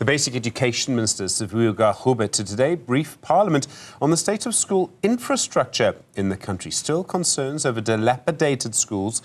Basic Education Minister Siviwe Gwarube to today brief Parliament on the state of school infrastructure in the country. Still concerns over dilapidated schools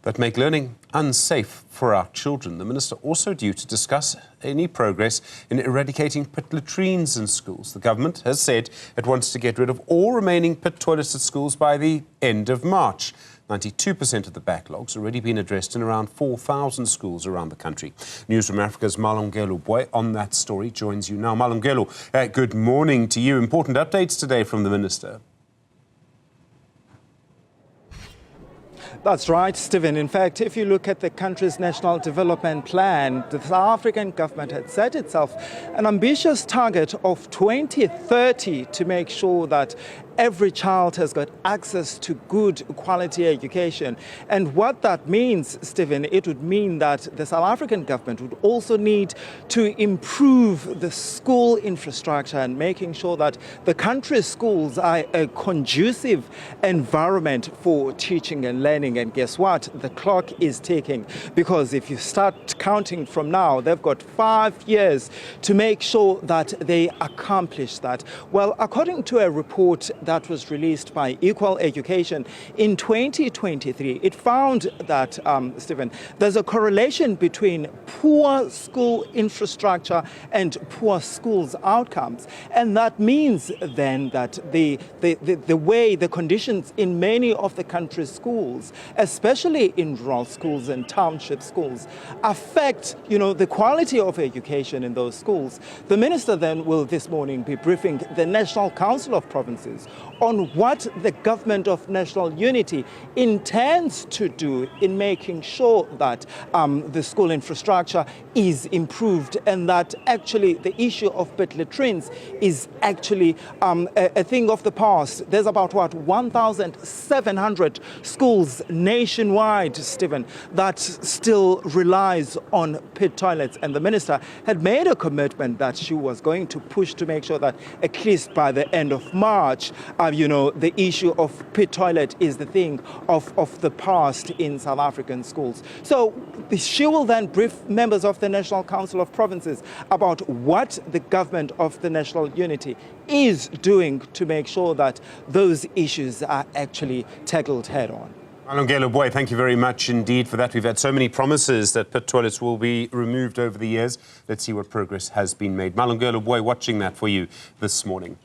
that make learning unsafe for our children. The minister also due to discuss any progress in eradicating pit latrines in schools. The government has said it wants to get rid of all remaining pit toilets at schools by the end of March. 92% of the backlog's already been addressed in around 4,000 schools around the country. Newzroom Afrika's Malungelo Booi on that story joins you now. Malungelo, good morning to you. Important updates today from the minister. That's right, Stephen. In fact, if you look at the country's national development plan, the South African government had set itself an ambitious target of 2030 to make sure that every child has got access to good quality education. And what that means, Stephen, it would mean that the South African government would also need to improve the school infrastructure and making sure that the country's schools are a conducive environment for teaching and learning. And guess what? The clock is ticking, because if you start counting from now, they've got 5 years to make sure that they accomplish that. Well, according to a report that was released by Equal Education in 2023, it found that, Stephen, there's a correlation between poor school infrastructure and poor schools outcomes. And that means then that the way the conditions in many of the country's schools, especially in rural schools and township schools, affect, the quality of education in those schools. The minister then will this morning be briefing the National Council of Provinces on what the government of national unity intends to do in making sure that the school infrastructure is improved, and that actually the issue of pit latrines is actually a thing of the past. There's about 1,700 schools nationwide, Stephen, that still relies on pit toilets, and the minister had made a commitment that she was going to push to make sure that at least by the end of March, the issue of pit toilet is the thing of the past in South African schools. So she will then brief members of the National Council of Provinces about what the government of the national unity is doing to make sure that those issues are actually tackled head on. Malungelo Booi, thank you very much indeed for that. We've had so many promises that pit toilets will be removed over the years. Let's see what progress has been made. Malungelo Booi watching that for you this morning.